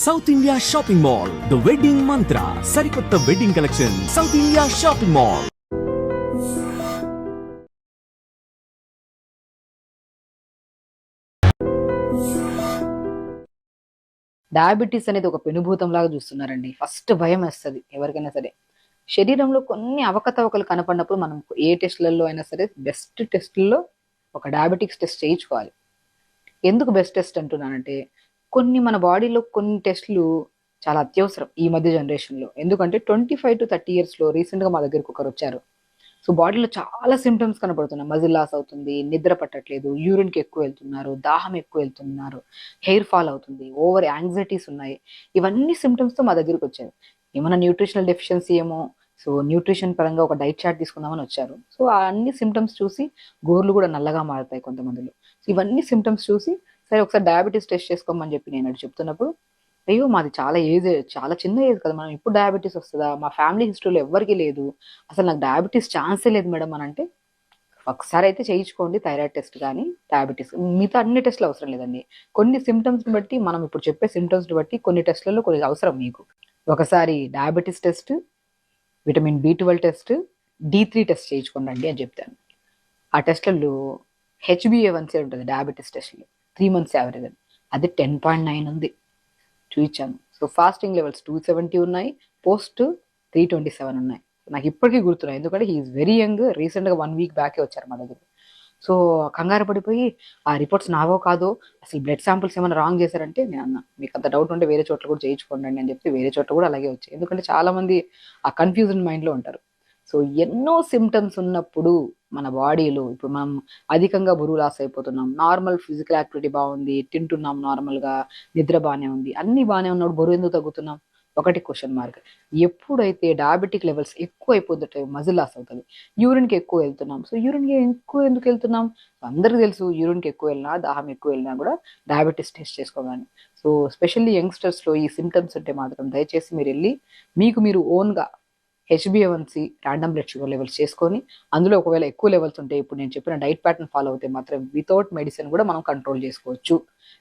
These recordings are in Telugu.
South India shopping mall, the wedding మంత్ర, సరికొత్త wedding collection, south India shopping mall. Diabetes అనేది ఒక పెనుభూతం లాగా చూస్తున్నారండి. ఫస్ట్ భయం వేస్తుంది ఎవరికైనా సరే. శరీరంలో కొన్ని అవకతవకలు కనపడినప్పుడు మనం ఏ టెస్ట్లలో అయినా సరే బెస్ట్ టెస్ట్లలో ఒక డయాబెటిక్స్ టెస్ట్ చేయించుకోవాలి. ఎందుకు బెస్ట్ టెస్ట్ అంటున్నానంటే, కొన్ని మన బాడీలో కొన్ని టెస్టులు చాలా అత్యవసరం ఈ మధ్య జనరేషన్లో. ఎందుకంటే 25 to 30 yearsలో రీసెంట్గా మా దగ్గరికి ఒకరు వచ్చారు. సో బాడీలో చాలా సిమ్టమ్స్ కనపడుతున్నాయి. మజిల్ లాస్ అవుతుంది, నిద్ర పట్టట్లేదు, యూరిన్కి ఎక్కువ వెళ్తున్నారు, దాహం ఎక్కువ వెళ్తున్నారు, హెయిర్ ఫాల్ అవుతుంది, ఓవర్ యాంగ్జైటీస్ ఉన్నాయి. ఇవన్నీ సిమ్టమ్స్తో మా దగ్గరికి వచ్చారు. ఏమైనా న్యూట్రిషనల్ డెఫిషియన్సీ ఏమో, సో న్యూట్రిషన్ పరంగా ఒక డైట్ చార్ట్ తీసుకుందామని వచ్చారు. సో ఆ అన్ని సిమ్టమ్స్ చూసి గోర్లు కూడా నల్లగా మారుతాయి కొంతమందిలో. సో ఇవన్నీ సిమ్టమ్స్ చూసి సరే ఒకసారి డయాబెటీస్ టెస్ట్ చేసుకోమని చెప్పి నేను అటు చెప్తున్నప్పుడు, అయ్యో మాది చాలా ఏజ్, చాలా చిన్న ఏజ్ కదా, మనం ఇప్పుడు డయాబెటీస్ వస్తుందా, మా ఫ్యామిలీ హిస్టరీలో ఎవరికి లేదు, అసలు నాకు డయాబెటీస్ ఛాన్సే లేదు మేడం అని అంటే, ఒకసారి అయితే చేయించుకోండి థైరాయిడ్ టెస్ట్ కానీ డయాబెటీస్. మిగతా అన్ని టెస్ట్లు అవసరం లేదండి. కొన్ని సిమ్టమ్స్ని బట్టి, మనం ఇప్పుడు చెప్పే సిమ్టమ్స్ని బట్టి కొన్ని టెస్ట్లలో కొన్ని అవసరం మీకు. ఒకసారి diabetes test, vitamin B12 test, D3 test చేయించుకోండి అని చెప్తాను. ఆ టెస్ట్లలో HbA1c ఉంటుంది డయాబెటీస్ టెస్ట్లో, 3 months యావరేజ్ అని, అది 10.9 ఉంది, చూపించాను. సో ఫాస్టింగ్ లెవెల్స్ 270 ఉన్నాయి, పోస్ట్ 327 ఉన్నాయి. నాకు ఇప్పటికీ గుర్తున్నాయి, ఎందుకంటే హీఈస్ వెరీ యంగ్. రీసెంట్గా 1 week బ్యాకే వచ్చారు మా దగ్గర. సో కంగారు పడిపోయి ఆ రిపోర్ట్స్ నావో కాదో, అసలు బ్లడ్ శాంపిల్స్ ఏమైనా రాంగ్ చేశారంటే, నేను అన్న మీకు అంత డౌట్ ఉంటే వేరే చోట్ల కూడా చేయించుకోండి అని చెప్పి వేరే చోట్ల కూడా అలాగే వచ్చాయి. ఎందుకంటే చాలామంది ఆ కన్ఫ్యూజన్ మైండ్లో ఉంటారు. సో ఎన్నో సిమ్టమ్స్ ఉన్నప్పుడు మన బాడీలో, ఇప్పుడు మనం అధికంగా బరువు లాస్ అయిపోతున్నాం, నార్మల్ ఫిజికల్ యాక్టివిటీ బాగుంది, తింటున్నాం నార్మల్గా, నిద్ర బాగానే ఉంది, అన్నీ బాగానే ఉన్నప్పుడు బరువు ఎందుకు తగ్గుతున్నాం? ఒకటి క్వశ్చన్ మార్క్. ఎప్పుడైతే డయాబెటిక్ లెవెల్స్ ఎక్కువ అయిపోతుంటే మజిల్ లాస్ అవుతుంది, యూరిన్కి ఎక్కువ వెళ్తున్నాం. సో యూరిన్కి ఎక్కువ ఎందుకు వెళ్తున్నాం? అందరికీ తెలుసు, యూరిన్కి ఎక్కువ వెళ్ళినా, దాహం ఎక్కువ వెళ్ళినా కూడా డయాబెటీస్ టెస్ట్ చేసుకోగానే. సో స్పెషల్లీ యంగ్స్టర్స్లో ఈ సిమ్టమ్స్ ఉంటే మాత్రం దయచేసి మీరు వెళ్ళి మీకు మీరు ఓన్గా HbA1c, random blood sugar levels చేసుకొని, అందులో ఒకవేళ ఎక్కువ లెవెల్స్ ఉంటే ఇప్పుడు నేను చెప్పిన డైట్ ప్యాటర్న్ ఫాలో అవుతే మాత్రం వితౌట్ మెడిసిన్ కూడా మనం కంట్రోల్ చేసుకోవచ్చు.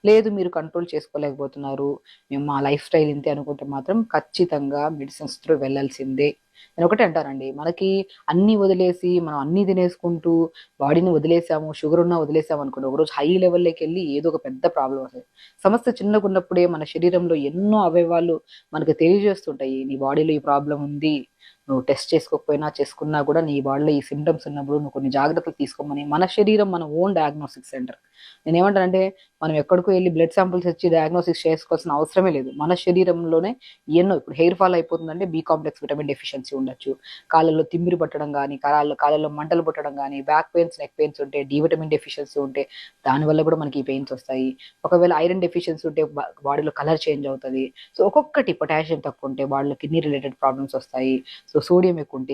లేదు మీరు కంట్రోల్ చేసుకోలేకపోతున్నారు, మేము మా లైఫ్ స్టైల్ ఇంతే అనుకుంటే మాత్రం ఖచ్చితంగా మెడిసిన్స్ త్రూ వెళ్ళాల్సిందే. నేను ఒకటే అంటానండి, మనకి అన్నీ వదిలేసి మనం అన్నీ తినేసుకుంటూ బాడీని వదిలేసాము, షుగర్ ఉన్నా వదిలేసాము అనుకోండి, ఒకరోజు హై లెవెల్లోకి వెళ్ళి ఏదో ఒక పెద్ద ప్రాబ్లం వస్తుంది. సమస్య చిన్నగా ఉన్నప్పుడే మన శరీరంలో ఎన్నో అవయవాలు మనకు తెలియజేస్తుంటాయి, నీ బాడీలో ఈ ప్రాబ్లం ఉంది, నువ్వు టెస్ట్ చేసుకోకపోయినా చేసుకున్నా కూడా నీ బాడీలో ఈ సిమ్టమ్స్ ఉన్నప్పుడు నువ్వు కొన్ని జాగ్రత్తలు తీసుకోమని మన శరీరం, మన ఓన్ డయాగ్నోస్టిక్ సెంటర్. నేను ఏమంటానంటే, మనం ఎక్కడికో వెళ్ళి బ్లడ్ శాంపిల్స్ ఇచ్చి డయాగ్నోసిస్ చేసుకోవాల్సిన అవసరమే లేదు. మన శరీరంలోనే ఎన్నో, ఇప్పుడు హెయిర్ ఫాల్ అయిపోతుందంటే B కాంప్లెక్స్ విటమిన్ డెఫిషియన్సీ ఉండొచ్చు, కాళ్ళలో తిమ్మిరి పట్టడం కానీ, కాళ్ళలో మంటలు పుట్టడం కానీ, బ్యాక్ పెయిన్స్, నెక్ పెయిన్స్ ఉంటే, D విటమిన్ డెఫిషియన్సీ ఉంటే దానివల్ల కూడా మనకి ఈ పెయిన్స్ వస్తాయి. ఒకవేళ ఐరన్ డెఫిషియన్సీ ఉంటే బాడీలో కలర్ చేంజ్ అవుతుంది. సో ఒక్కొక్కటి, పొటాషియం తక్కువ ఉంటే బాడీలో కిడ్నీ రిలేటెడ్ ప్రాబ్లమ్స్ వస్తాయి. సో సోడియం ఎక్కువ ఉంటే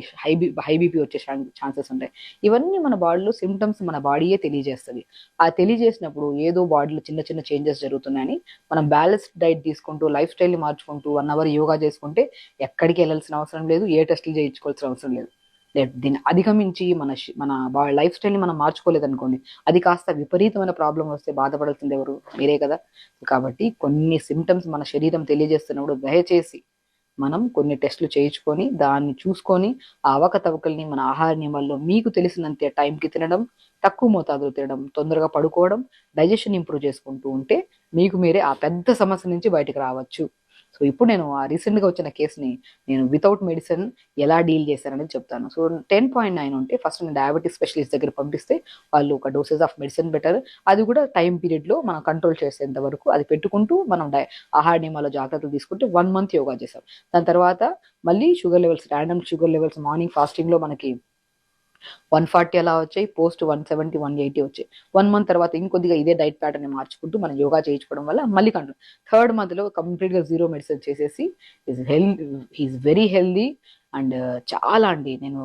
హై బీపీ వచ్చే ఛాన్సెస్ ఉంటాయి. ఇవన్నీ మన బాడీలో సిమ్టమ్స్ మన బాడీయే తెలియజేస్తుంది. ఆ తెలియజేసినప్పుడు ఏదో బాడీలో చిన్న చిన్న చేంజెస్ జరుగుతున్నాయని మనం బ్యాలెన్స్డ్ డైట్ తీసుకుంటూ, లైఫ్ స్టైల్ని మార్చుకుంటూ 1 hour యోగా చేసుకుంటే ఎక్కడికి వెళ్ళాల్సిన అవసరం లేదు, ఏ టెస్టులు చేయించుకోవాల్సిన అవసరం లేదు. దీన్ని అధిగమించి మన లైఫ్ స్టైల్ని మనం మార్చుకోలేదనుకోండి, అది కాస్త విపరీతమైన ప్రాబ్లం వస్తే బాధపడాల్సింది ఎవరు? మీరే కదా. కాబట్టి కొన్ని సిమ్టమ్స్ మన శరీరం తెలియజేస్తున్నప్పుడు దయచేసి మనం కొన్ని టెస్టులు చేయించుకొని, దాన్ని చూసుకొని, ఆ అవకతవకల్ని మన ఆహార నియమాల్లో మీకు తెలిసినంతే టైంకి తినడం, తక్కువ మోతాదులో తినడం, తొందరగా పడుకోవడం, డైజెషన్ ఇంప్రూవ్ చేసుకుంటూ ఉంటే మీకు మీరే ఆ పెద్ద సమస్య నుంచి బయటకు రావచ్చు. సో ఇప్పుడు నేను ఆ రీసెంట్గా వచ్చిన కేసుని నేను వితౌట్ మెడిసిన్ ఎలా డీల్ చేశారనేది చెప్తాను. సో 10.9 ఉంటే ఫస్ట్ నేను డయాబెటిక్ స్పెషలిస్ట్ దగ్గర పంపిస్తే వాళ్ళు ఒక డోసేజ్ ఆఫ్ మెడిసిన్ పెట్టారు. అది కూడా టైం పీరియడ్లో మనం కంట్రోల్ చేసేంత వరకు అది పెట్టుకుంటూ మనం ఆహార నియమాల్లో జాగ్రత్తలు తీసుకుంటే 1 month యోగా చేసాం. దాని తర్వాత మళ్ళీ sugar levels, random sugar levels morning ఫాస్టింగ్లో మనకి 140 అలా వచ్చాయి, పోస్ట్ 170, 180 వచ్చాయి. 1 month తర్వాత ఇంకొద్దిగా ఇదే డైట్ ప్యాటర్న్ మార్చుకుంటూ మనం యోగా చేయించుకోవడం వల్ల మళ్ళీ కంట్రోల్. 3rd monthలో కంప్లీట్గా జీరో మెడిసిన్ చేసేసి హీఈస్ వెరీ హెల్దీ. అండ్ చాలా అండి, నేను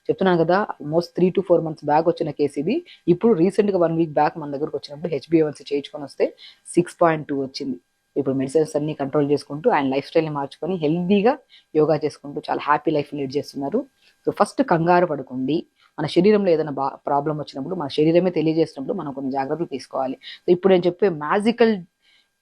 చెప్తున్నాను కదా, ఆల్మోస్ట్ 3 to 4 months బ్యాక్ వచ్చిన కేసు ఇది. ఇప్పుడు రీసెంట్గా 1 week బ్యాక్ మన దగ్గరకు వచ్చినప్పుడు HbA1c చేయించుకొని వస్తే 6.2 వచ్చింది. ఇప్పుడు మెడిసిన్స్ అన్ని కంట్రోల్ చేసుకుంటూ ఆయన లైఫ్ స్టైల్ని మార్చుకొని హెల్దీగా యోగా చేసుకుంటూ చాలా హ్యాపీ లైఫ్ లీడ్ చేస్తున్నారు. సో ఫస్ట్ కంగారు పడుకోండి. మన శరీరంలో ఏదైనా ప్రాబ్లం వచ్చినప్పుడు మన శరీరమే తెలియజేసినప్పుడు మనం కొన్ని జాగ్రత్తలు తీసుకోవాలి. సో ఇప్పుడు నేను చెప్పే మ్యాజికల్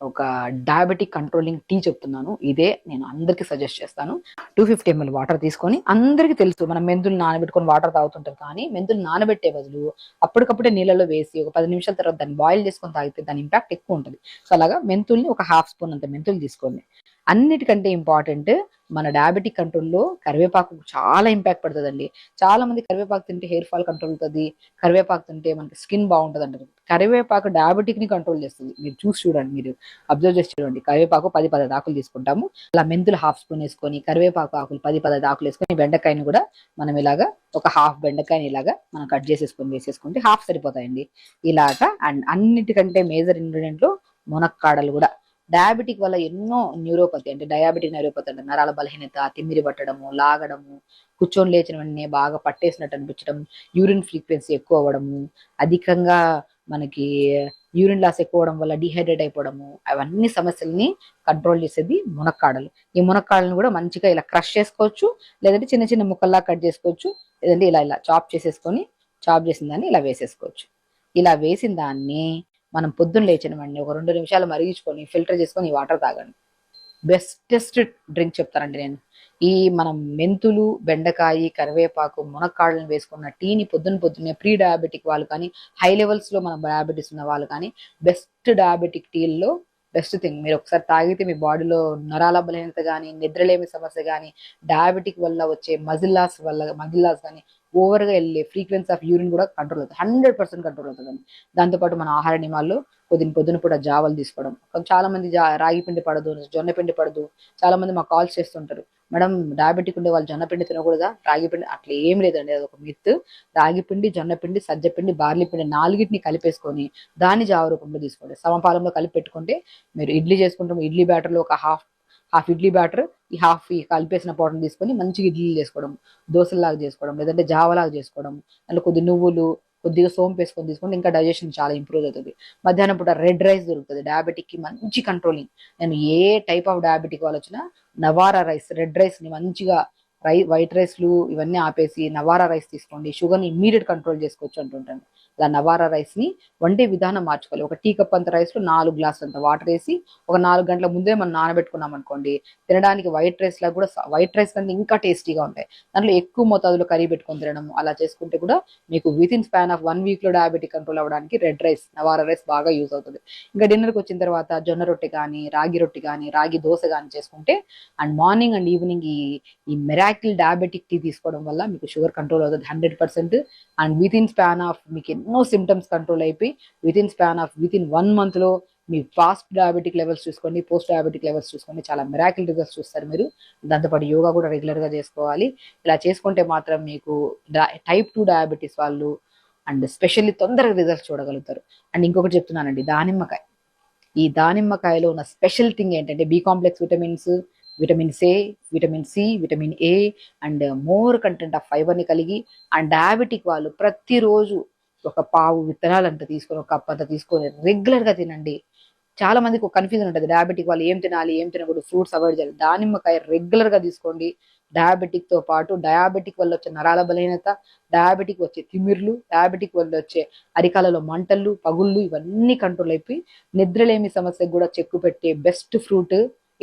ఒక డయాబెటిక్ కంట్రోలింగ్ టీ చెప్తున్నాను. ఇదే నేను అందరికీ సజెస్ట్ చేస్తాను. 250 ml వాటర్ తీసుకొని, అందరికీ తెలుసు మనం మెంతులు నానబెట్టుకొని వాటర్ తాగుతుంటాం, కానీ మెంతులు నానబెట్టే బదులు అప్పటికప్పుడే నీళ్ళలో వేసి ఒక 10 నిమిషాల తర్వాత దాన్ని బాయిల్ చేసుకొని తాగితే దాని ఇంపాక్ట్ ఎక్కువ ఉంటుంది. సో అలాగా మెంతుల్ని ఒక హాఫ్ స్పూన్ అంత మెంతులు తీసుకోండి. అన్నిటికంటే ఇంపార్టెంట్, మన డయాబెటిక్ కంట్రోల్లో కరివేపాకు చాలా ఇంపాక్ట్ పడుతుందండి. చాలా మంది కరివేపాకు తింటే హెయిర్ ఫాల్ కంట్రోల్ అవుతుంది, కరివేపాకు తింటే మనకి స్కిన్ బాగుంటుంది అంటారు. కరివేపాకు డయాబెటిక్ ని కంట్రోల్ చేస్తుంది. మీరు చూసి చూడండి, మీరు అబ్జర్వ్ చేసి చూడండి. కరివేపాకు 10-15 ఆకులు తీసుకుంటాము. అలా మెంతులు హాఫ్ స్పూన్ వేసుకొని, కరివేపాకు ఆకులు 10-15 ఆకులు వేసుకొని, బెండకాయని కూడా మనం ఇలాగా ఒక హాఫ్ బెండకాయని ఇలాగా మనం కట్ చేసేసుకొని వేసేసుకుంటే హాఫ్ సరిపోతాయండి. ఇలాగా. అండ్ అన్నిటికంటే మేజర్ ఇంగ్రీడియంట్ లో మునక్కాడలు కూడా. డయాబెటిక్ వల్ల ఎన్నో న్యూరోపతి, అంటే డయాబెటిక్ న్యూరోపతి అంటే నరాల బలహీనత, తిమ్మిరి పట్టడము, లాగడము, కూర్చొని లేచిన వెంటనే బాగా పట్టేసినట్టు అనిపించడం, యూరిన్ ఫ్రీక్వెన్సీ ఎక్కువ అవ్వడము, అధికంగా మనకి యూరిన్ లాస్ ఎక్కువ అవడం వల్ల డిహైడ్రేట్ అయిపోవడము, అవన్నీ సమస్యల్ని కంట్రోల్ చేసేది మునక్కాడలు. ఈ మునక్కాడలను కూడా మంచిగా ఇలా క్రష్ చేసుకోవచ్చు, లేదంటే చిన్న చిన్న ముక్కల్లా కట్ చేసుకోవచ్చు, లేదంటే ఇలా ఇలా చాప్ చేసేసుకొని, చాప్ చేసిన దాన్ని ఇలా వేసేసుకోవచ్చు. ఇలా వేసిన దాన్ని మనం పొద్దున్న లేచిన వెంటనే ఒక 2 నిమిషాలు మరిగించుకొని ఫిల్టర్ చేసుకొని ఈ వాటర్ తాగండి. బెస్టెస్ట్ డ్రింక్ చెప్తానండి నేను. ఈ మనం మెంతులు, బెండకాయ, కరివేపాకు, మునక్కాడలను వేసుకున్న టీని పొద్దున్నే ప్రీ డయాబెటిక్ వాళ్ళు కానీ, హై లెవెల్స్ లో మనం డయాబెటీస్ ఉన్న వాళ్ళు కానీ, బెస్ట్ డయాబెటిక్ టీల్లో బెస్ట్ థింగ్. మీరు ఒకసారి తాగితే మీ బాడీలో నరాల బలహీనత కానీ, నిద్రలేమి సమస్య కానీ, డయాబెటిక్ వల్ల వచ్చే మజిల్ లాస్ కానీ, ఓవర్ గా వెళ్ళే ఫ్రీక్వెన్సీ ఆఫ్ యూరిన్ కూడా కంట్రోల్ అవుతుంది. 100% కంట్రోల్ అవుతుందండి. దాంతోపాటు మన ఆహార నియమాల్లో పొద్దున పూట జావలు తీసుకోవడం. చాలా మంది రాగి పిండి పడదు, జొన్న పిండి పడదు. చాలా మంది మాకు కాల్స్ చేస్తుంటారు, మేడం డయాబెటిక్ ఉండే వాళ్ళు జొన్న పిండి తినకూడదా, రాగి పిండి? అట్లా ఏం లేదండి, అది ఒక మిత్. రాగి పిండి, జొన్న పిండి, సజ్జ పిండి, బార్లీ పిండి 4టిని కలిపేసుకొని దాన్ని జావ రూపంలో తీసుకోండి. సమపాలంలో కలిపి పెట్టుకుంటే, మీరు ఇడ్లీ చేసుకుంటాం, ఇడ్లీ బ్యాటర్ లో ఒక హాఫ్ ఇడ్లీ బ్యాటర్, ఈ కలిపేసిన పౌడర్ తీసుకొని మంచిగా ఇడ్లీలు చేసుకోవడం, దోశలాగా చేసుకోవడం, లేదంటే జావలాగా చేసుకోవడం, అందులో కొద్ది నువ్వులు, కొద్దిగా సోంపు వేసుకొని తీసుకుంటే ఇంకా డైజెషన్ చాలా ఇంప్రూవ్ అవుతుంది. మధ్యాహ్నం పూట రెడ్ రైస్ దొరుకుతుంది, డయాబెటిక్ కి మంచి కంట్రోలింగ్. నేను ఏ టైప్ ఆఫ్ డయాబెటిక్ వాళ్ళు వచ్చినా నవారా రైస్, రెడ్ రైస్ ని మంచిగా వైట్ రైస్లు ఇవన్నీ ఆపేసి నవారా రైస్ తీసుకోండి, షుగర్ని ఇమ్మీడియట్ కంట్రోల్ చేసుకోవచ్చు అంటుంటాను. అలా నవారా రైస్ ని వండే విధానం మార్చుకోవాలి. ఒక టీ కప్ అంత రైస్ లో 4 గ్లాసులు అంత వాటర్ వేసి ఒక 4 గంటల ముందే మనం నానబెట్టుకున్నాం అనుకోండి, తినడానికి వైట్ రైస్ లా కూడా, వైట్ రైస్ కంటే ఇంకా టేస్టీగా ఉంటాయి. దాంట్లో ఎక్కువ మోతాదులో కర్రీ పెట్టుకొని తినడం, అలా చేసుకుంటే కూడా మీకు with in span of 1 week లో డయాబెటిక్ కంట్రోల్ అవ్వడానికి రెడ్ రైస్, నవారా రైస్ బాగా యూజ్ అవుతుంది. ఇంకా డిన్నర్కి వచ్చిన తర్వాత జొన్న రొట్టె కానీ, రాగి రొట్టె కానీ, రాగి దోశ కానీ చేసుకుంటే, అండ్ మార్నింగ్ అండ్ ఈవినింగ్ ఈ మెరాకిల్ డయాబెటిక్ టీ తీసుకోవడం వల్ల మీకు షుగర్ కంట్రోల్ అవుతుంది 100%. And with in span of మీకు ఎన్నో సిమ్టమ్స్ కంట్రోల్ అయిపోయి విత్ ఇన్ 1 month లో మీ ఫాస్ట్ డయాబెటిక్ లెవెల్స్ చూసుకోండి, పోస్ట్ డయాబెటిక్ లెవెల్స్ చూసుకోండి, చాలా మెరాకిల్ రిజల్ట్స్ చూస్తారు మీరు. దాంతోపాటు యోగా కూడా రెగ్యులర్ గా చేసుకోవాలి. ఇలా చేసుకుంటే మాత్రం మీకు టైప్ 2 డయాబెటీస్ వాళ్ళు అండ్ స్పెషల్లీ తొందరగా రిజల్ట్స్ చూడగలుగుతారు. అండ్ ఇంకొకటి చెప్తున్నానండి, దానిమ్మకాయ. ఈ దానిమ్మకాయలో ఉన్న స్పెషల్ థింగ్ ఏంటంటే, B complex vitamins, vitamin A, vitamin C, vitamin A and more content of fibre ని కలిగి, అండ్ డయాబెటిక్ వాళ్ళు ప్రతిరోజు ఒక పావు విత్తనాలంతా తీసుకొని, ఒక కప్ అంతా తీసుకొని రెగ్యులర్ గా తినండి. చాలా మందికి ఒక కన్ఫ్యూజన్ ఉంటుంది, డయాబెటిక్ వాళ్ళు ఏం తినాలి, ఏం తినకూడదు, ఫ్రూట్స్ అవాయిడ్ చేయాలి. దానిమ్మకాయ రెగ్యులర్ గా తీసుకోండి. డయాబెటిక్ తో పాటు డయాబెటిక్ వల్ల వచ్చే నరాల బలహీనత, డయాబెటిక్ వచ్చే తిమిర్లు, డయాబెటిక్ వల్ల వచ్చే అరికాలలో మంటలు, పగుళ్ళు ఇవన్నీ కంట్రోల్ అయిపోయి నిద్రలేమి సమస్యకు కూడా చెక్కు పెట్టే బెస్ట్ ఫ్రూట్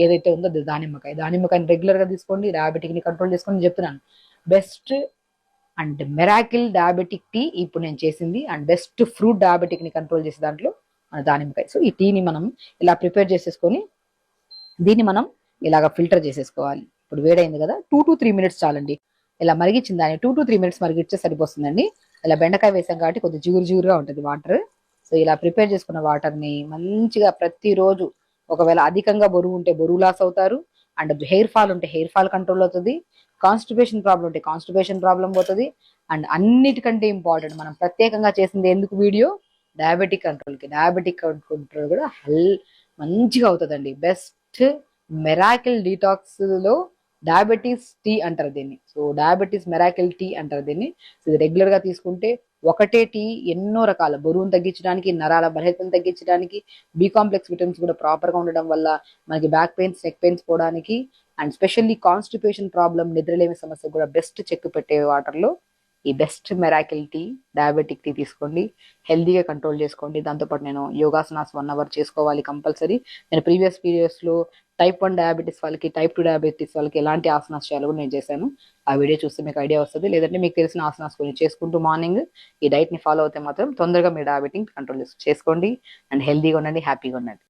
ఏదైతే ఉందో అది దానిమ్మకాయ. దానిమ్మకాయని రెగ్యులర్ గా తీసుకోండి, డయాబెటిక్ ని కంట్రోల్ చేసుకోండి చెప్తున్నాను. Best and miracle diabetic tea ఇప్పుడు నేను చేసింది, అండ్ బెస్ట్ ఫ్రూట్ డయాబెటిక్ ని కంట్రోల్ చేసే దాంట్లో దానిమ్మకాయ. సో ఈ టీని మనం ఇలా ప్రిపేర్ చేసేసుకొని దీన్ని మనం ఇలాగ ఫిల్టర్ చేసేసుకోవాలి. ఇప్పుడు వేడైంది కదా, 2 to 3 minutes చాలండి. ఇలా మరిగించిన దాన్ని 2 to 3 minutes మరిగిస్తే సరిపోతుందండి. ఇలా బెండకాయ వేసాం కాబట్టి కొద్దిగా జిగురుగా ఉంటుంది వాటర్. సో ఇలా ప్రిపేర్ చేసుకున్న వాటర్ ని మంచిగా ప్రతిరోజు, ఒకవేళ అధికంగా బరువు ఉంటే బరువు లాస్ అవుతారు, అండ్ హెయిర్ ఫాల్ ఉంటే హెయిర్ ఫాల్ కంట్రోల్ అవుతుంది, కాన్స్టిపేషన్ ప్రాబ్లం ఉంటే కాన్స్టిపేషన్ ప్రాబ్లం పోతుంది. అండ్ అన్నిటికంటే ఇంపార్టెంట్, మనం ప్రత్యేకంగా చేసింది ఎందుకు వీడియో, డయాబెటిక్ కంట్రోల్ కూడా మంచిగా అవుతుందండి. బెస్ట్ మెరాకిల్ డీటాక్స్ లో డయాబెటీస్ టీ అంటారు దీన్ని. సో డయాబెటీస్ మెరాకిల్ టీ అంటారు దీన్ని. సో ఇది రెగ్యులర్ గా తీసుకుంటే ఒకటే టీ ఎన్నో రకాల బరువును తగ్గించడానికి, నరాల బలహీనతను తగ్గించడానికి, బి కాంప్లెక్స్ విటమిన్స్ కూడా ప్రాపర్ గా ఉండడం వల్ల మనకి బ్యాక్ పెయిన్స్, నెక్ పెయిన్స్ పోవడానికి, అండ్ స్పెషల్లీ కాన్స్టిపేషన్ ప్రాబ్లం, నిద్రలేమి సమస్య కూడా బెస్ట్ చెక్ పెట్టే వాటర్ లో ఈ best miracle tea, diabetic tea తీసుకోండి, హెల్దీగా కంట్రోల్ చేసుకోండి. దాంతోపాటు నేను యోగాసనాస్ 1 అవర్ చేసుకోవాలి కంపల్సరీ. నేను ప్రీవియస్ పీరియడ్స్లో టైప్ 1 డయాబెటీస్ వాళ్ళకి, టైప్ 2 డయాబెటీస్ వాళ్ళకి ఎలాంటి ఆసనాస్ చేయాలో కూడా నేను చేశాను. ఆ వీడియో చూస్తే మీకు ఐడియా వస్తుంది. లేదంటే మీకు తెలిసిన ఆసనాస్ కొన్ని చేసుకుంటూ మార్నింగ్ ఈ డైట్ని ఫాలో అవుతే మాత్రం తొందరగా మీ డయాబెటిక్ కంట్రోల్ చేసుకోండి. అండ్ హెల్దీగా ఉండండి, హ్యాపీగా ఉండండి.